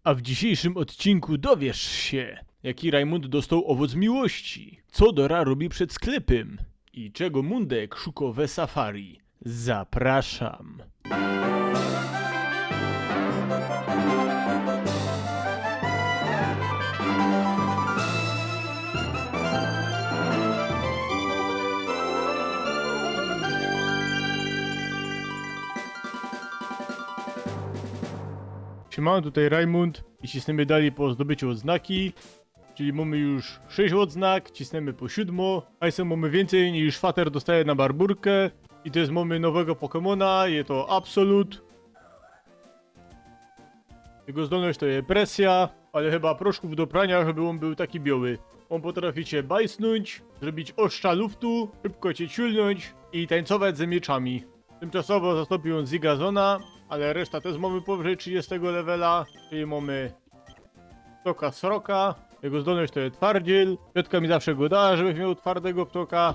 A w dzisiejszym odcinku dowiesz się, jaki Rajmund dostał owoc miłości, co Dora robi przed sklepem i czego Mundek szuka we safari. Zapraszam. Siemano, tutaj Rajmund i cisnemy dalej po zdobyciu odznaki. Czyli mamy już 6 odznak, cisnemy po 7. A mamy więcej niż Fater dostaje na barburkę. I to jest mamy nowego Pokemona, jest to Absolut. Jego zdolność to jest presja, ale chyba proszków do prania, żeby on był taki biały. On potrafi cię bajsnąć, zrobić ostrza luftu, szybko cię ciulnąć i tańcować ze mieczami. Tymczasowo zastąpił on Zigazona, ale reszta też mamy powyżej 30 levela, czyli mamy ptoka Sroka, jego zdolność to jest twardziel, ciotka mi zawsze go dała, żebyś miał twardego ptoka.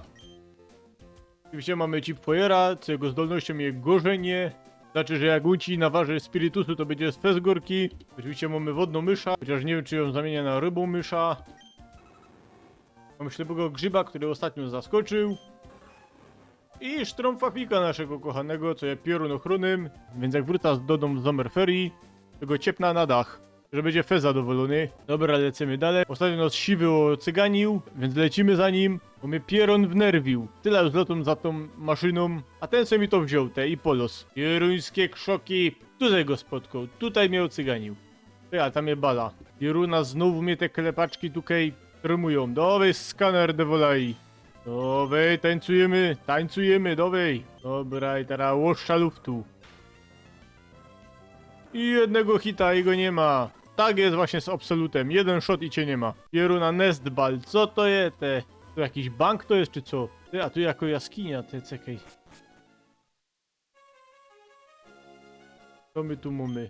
Oczywiście mamy Chip Foyera, co jego zdolnością jest gorzenie, znaczy, że jak uci naważy spirytusu, to będzie z Fesgorki. Oczywiście mamy wodną mysza, chociaż nie wiem, czy ją zamienia na rybą mysza. Mamy ślepego grzyba, który ostatnio zaskoczył. I Sztromfafika naszego kochanego, co jest piorun ochronnym, więc jak wróca do domu z Zomerferii, to go ciepna na dach, że będzie Fez zadowolony. Dobra, lecimy dalej. Ostatnio nas siwy ocyganił, więc lecimy za nim, bo mnie pieron wnerwił. Tyle już lotą za tą maszyną, a ten sobie mi to wziął, te i polos. Pieruńskie krzoki, tutaj go spotkał, tutaj mnie ocyganił. Ja, tam je bala. Pieruna znowu mnie te klepaczki tutaj tremują. Dowej skaner devolai. Dowej, tańcujemy, dowej. Dobra, i teraz łoszcza luftu. I jednego hita i go nie ma. Tak jest właśnie z Absolutem. Jeden shot i cię nie ma. Pieruna Nestball, co to jest te? To jakiś bank to jest czy co? Ty, a tu jako jaskinia, ty czekaj. Co my tu mamy?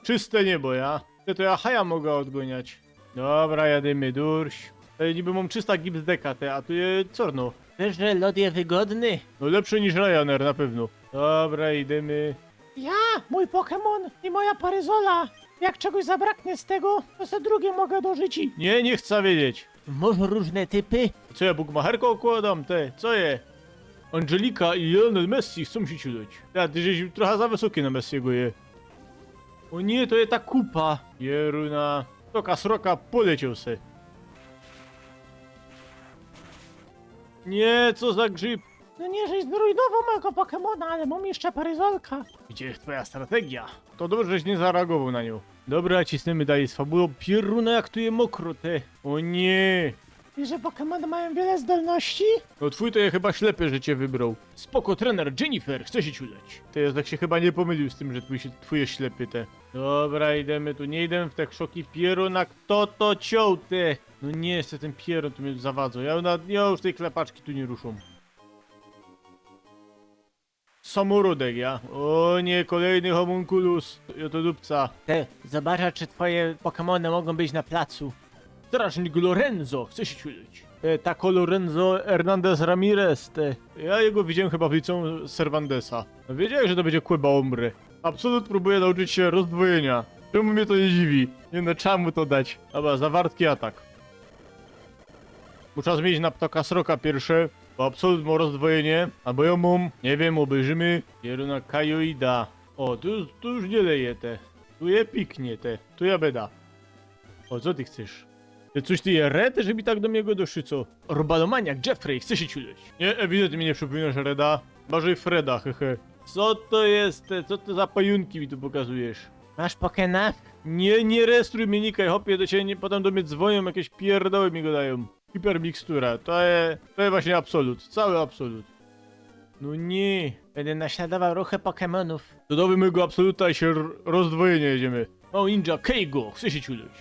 Czyste niebo, ja? To ja haja mogę odgoniać. Dobra, jadymy, durś. Niby mam 300 gips deka, a tu jest corno. Wiesz, że lot jest wygodny? No lepszy niż Ryanair na pewno. Dobra, idziemy. Ja, mój Pokémon i moja paryzola. Jak czegoś zabraknie z tego, to se drugie mogę dorzucić. Nie chcę wiedzieć. Może różne typy? Co ja bugmacherką okładam, te? Co je? Angelika i Lionel Messi chcą się ciudać. Ja, ty żeś trochę za wysokie na Messiego je. O nie, to jest ta kupa. Jeruna. Toka Sroka poleciał se. Nie, co za grzyb. No nie, żeś zrujnował mojego Pokémona, ale mam jeszcze paryzolka. Gdzie jest twoja strategia? To dobrze, żeś nie zareagował na nią. Dobra, cisnemy dalej z fabułą. Pieruna, jak tu je mokro, te. O nie. Wiesz, że Pokémony mają wiele zdolności? No twój to ja chyba ślepy, że cię wybrał. Spoko, trener Jennifer, chce się ciuleć. Ty jest tak się chyba nie pomylił z tym, że twój jest ślepy, te. Dobra, idziemy tu, nie idę w te krzoki pieruna. Kto to ciął, te? No nie, jest ten pierun, tu mnie zawadzą. Ja już tej klepaczki tu nie ruszą. Samorodek, ja? O nie, kolejny homunculus. Ja to dupca. Te, zobacz, czy twoje Pokémony mogą być na placu. Strażnik Lorenzo, chce się ciuleć. Taco Lorenzo Hernandez Ramirez, te. Ja jego widziałem chyba w liceum Cervantesa. No wiedziałem, że to będzie Cueba Ombre. Absolut próbuje nauczyć się rozdwojenia. Czemu mnie to nie dziwi? Nie no, trzeba mu to dać. Dobra, zawartki atak. Muszę zmienić na ptoka Sroka pierwsze, bo Absolut ma rozdwojenie, albo ją mam, nie wiem, obejrzymy. Pieruna Kajoida. O, tu już nie leje te. Tu je piknie te. Tu ja beda. O, co ty chcesz? Ty coś ty je red, że mi tak do mnie go doszły, co? Orbalomaniak Jeffrey, chce się ciuleć. Nie, ewidentnie mi nie przypominasz Reda. Bardziej Freda, hehe. Co to jest te? Co to za pajunki mi tu pokazujesz? Masz Pokena? Nie rejestruj mnie, nikaj, hopie, do ciebie potem do mnie dzwonią, jakieś pierdoły mi go dają. Hipermikstura, to jest właśnie Absolut, cały Absolut. No nie. Będę naśladował ruchy Pokémonów. Dodamy mojego Absoluta i się rozdwojenie jedziemy. O, ninja Keigo, chce się ciuleć.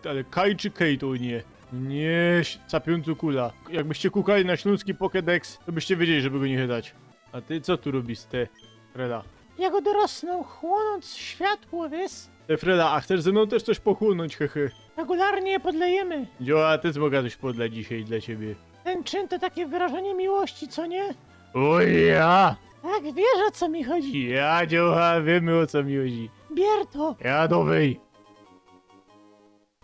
Ale Kai czy Kei to nie. Nie, capiącu kula. Jakbyście kukali na śląski Pokédex, to byście wiedzieli, żeby go nie chydać. A ty co tu robisz, te Freda? Ja go dorosnął, chłonąc światło, wiesz? Te Freda, a chcesz ze mną też coś pochłonąć, hehe? Regularnie je podlejemy. Dzioła, ty mogę coś podlać dzisiaj dla ciebie. Ten czyn to takie wyrażenie miłości, co nie? O ja! Tak, wiesz o co mi chodzi. Ja, dzioła, wiemy o co mi chodzi. Bier to. Jadowej.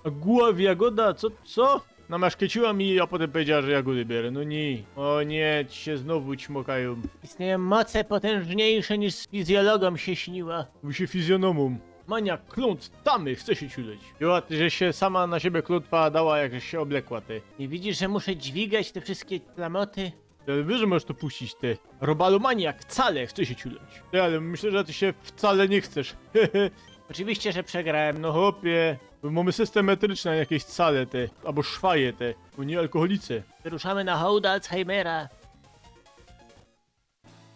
A guław jagoda, co? Namaszkieciła mi, a potem powiedziała, że jagody bierę. No nie. O nie, ci się znowu ćmokają. Istnieją moce potężniejsze niż z fizjologą się śniła. Mówi się fizjonomą. Mania klątwamy, chce się ciuleć. Była, że się sama na siebie klątwa dała, jak się oblekła, ty. Nie widzisz, że muszę dźwigać te wszystkie klamoty? Ale wiesz, że możesz to puścić, ty. Robalomaniak, wcale chce się ciuleć. Ty, ale myślę, że ty się wcale nie chcesz. Oczywiście, że przegrałem. No chłopie, bo mamy system metryczny, a nie jakieś cale te, albo szwaje te, bo nie alkoholicy. Wyruszamy na hołd Alzheimera.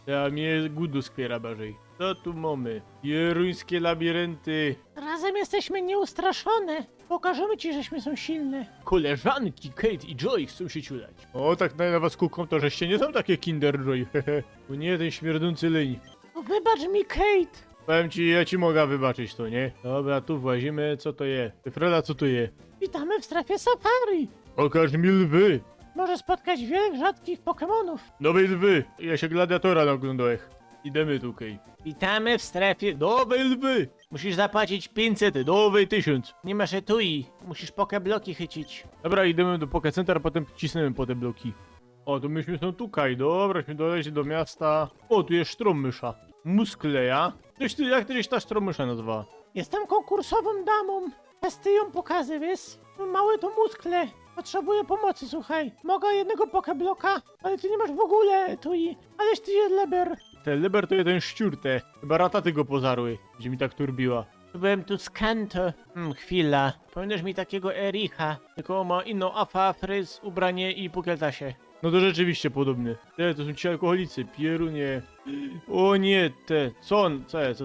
Ja mnie gudu skwiera bardziej. Co tu mamy? Jeruńskie labirynty. Razem jesteśmy nieustraszone. Pokażemy ci, żeśmy są silne. Koleżanki Kate i Joy chcą się ciulać. O, tak na was kuką to, żeście nie są takie Kinder Joy, hehe. Bo nie, ten śmierdzący leń. No wybacz mi, Kate. Powiem ci, ja ci mogę wybaczyć to, nie? Dobra, tu włazimy, co to je? Frela, co to je? Witamy w strefie safari. Pokaż mi lwy. Może spotkać wiele rzadkich Pokemonów. Nowej lwy. Ja się gladiatora oglądałem. Idemy tu, Kate. Witamy w strefie... Nowej lwy. Musisz zapłacić 500, nowej 1000. Nie masz etui. Musisz pokebloki chycić. Dobra, idziemy do Poké Center, potem cisnemy po te bloki. O, to myśmy są tutaj, dobraśmy doleci do miasta. O, tu jest sztromysza. Muskleja. Jak tyś ta sztromysza nazwała? Jestem konkursową damą. Testy ją pokazy, wiesz? Małe to muskle. Potrzebuję pomocy, słuchaj. Mogę jednego pokebloka, ale ty nie masz w ogóle etui. Aleś ty jest leber. Te liber to jeden szczur, te. Chyba rataty go pozarły, gdzie mi tak turbiła. Byłem tu z Kanto. Chwila. Powinieneś mi takiego Ericha. Tylko ma inną afa, fryz, ubranie i pukieltasie. No to rzeczywiście podobny. Te, to są ci alkoholicy, pierunie. O nie, te, co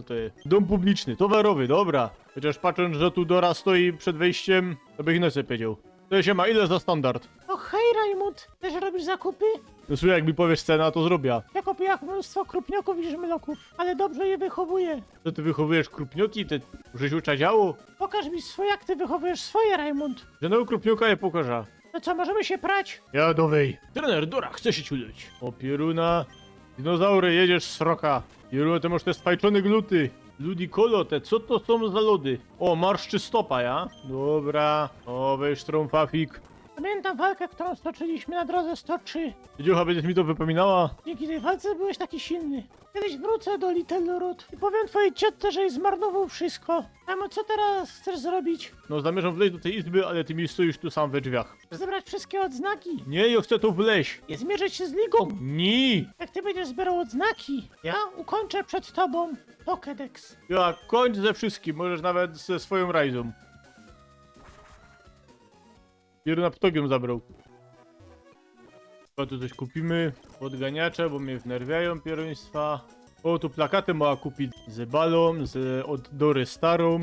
to jest? Dom publiczny, towarowy, dobra. Chociaż patrząc, że tu Dora stoi przed wejściem, to bych inaczej powiedział. To się ma ile za standard? O hej, Rajmund. Też robisz zakupy? No słuchaj, jak mi powiesz cenę, to zrobię. Ja kupiłam mnóstwo krupnioków i żmyloków, ale dobrze je wychowuję. Co ty wychowujesz krupnioki, te Rzeziucza działo? Pokaż mi swoje, jak ty wychowujesz swoje, Rajmund. Żadnego krupnioka nie pokażę. No co, możemy się prać? Jadowej. Trener Dora, chce się ciuleć. O pieruna. Dinozaury, jedziesz sroka. Pieruna, ty masz te spajczone gluty. Ludicolo, te co to są za lody? O, marszczy stopa, ja? Dobra. O, weź trąfafik. Pamiętam walkę, którą stoczyliśmy na drodze 103. Dziucha, będziesz mi to wypominała? Dzięki tej walce byłeś taki silny. Kiedyś wrócę do Little Root i powiem twojej ciotce, że jej zmarnował wszystko. Mamo, co teraz chcesz zrobić? No, zamierzam wleźć do tej izby, ale ty mi stoisz tu sam we drzwiach. Chcesz zebrać wszystkie odznaki Nie, ja chcę tu wleźć. i zmierzyć się z ligą. Nie. Jak ty będziesz zbierał odznaki, ja ukończę przed tobą Pokédex. Ja kończ ze wszystkim, możesz nawet ze swoją rajzą. Pieruna ptogią zabrał. O, tu coś kupimy. Podganiacze, bo mnie wnerwiają pieruństwa. O, tu plakaty ma kupić z balą, od Dory starą,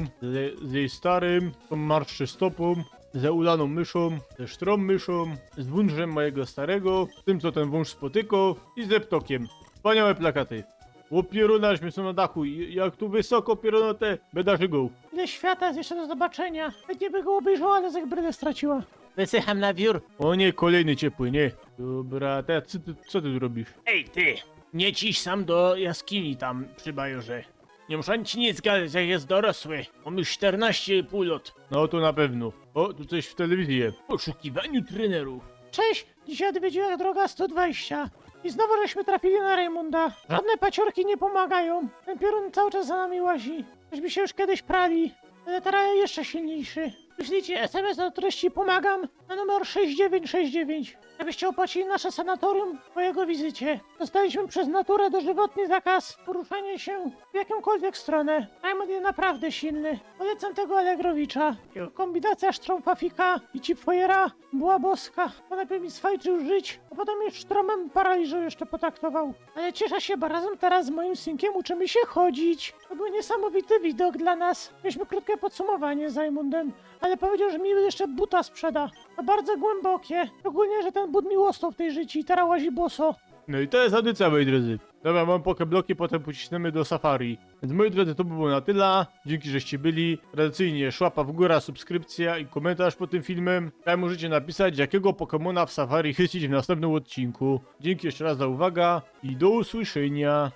z jej starym, tą marszczy stopą, ze ulaną myszą, ze sztrą myszą, z wążem mojego starego, z tym co ten wąż spotykał i ze ptokiem. Wspaniałe plakaty. O pierunaśmy są na dachu, jak tu wysoko pieruno te bedarzygą. Ile świata jest jeszcze do zobaczenia. Chętnie by go obejrzał, ale zagbrylę straciła. Wysycham na wiór. O nie, kolejny ciepły, nie. Dobra, teraz co ty tu robisz? Ej ty, nie ciś sam do jaskini tam przy bajorze. Nie muszę ci nic gadać, jak jest dorosły. Mam już 14,5 lat. No to na pewno. O, tu coś w telewizji. Poszukiwaniu trenerów. Cześć, dzisiaj odwiedziła droga 120. I znowu żeśmy trafili na Raymunda. Żadne paciorki nie pomagają. Ten piorun cały czas za nami łazi. Myśmy się już kiedyś prali, ale teraz jeszcze silniejszy. Wyślijcie SMS do treści pomagam na numer 6969, żebyście opłacili nasze sanatorium po jego wizycie. Dostaliśmy przez naturę dożywotni zakaz poruszania się w jakąkolwiek stronę. Raymond jest naprawdę silny. Polecam tego Allegrowicza. Jego kombinacja Sztromfafika i Chipfoyera była boska. Bo najpierw mi swajczył żyć, a potem już Sztromem paraliżu jeszcze potraktował. Ale cieszę się, bo razem teraz z moim synkiem uczymy się chodzić. To był niesamowity widok dla nas. Mieliśmy krótkie podsumowanie z Raymondem, ale powiedział, że mi jeszcze buta sprzeda. To bardzo głębokie. Ogólnie, że ten but mi łostał w tej życi i teraz łazi boso. No i to jest audycja, moi drodzy. Dobra, mam pokebloki, potem pocisnemy do safari. Więc moi drodzy, to by było na tyle. Dzięki, żeście byli. Tradycyjnie szłapa w górę, subskrypcja i komentarz pod tym filmem. Tam możecie napisać, jakiego Pokemona w safari chycić w następnym odcinku. Dzięki jeszcze raz za uwagę i do usłyszenia.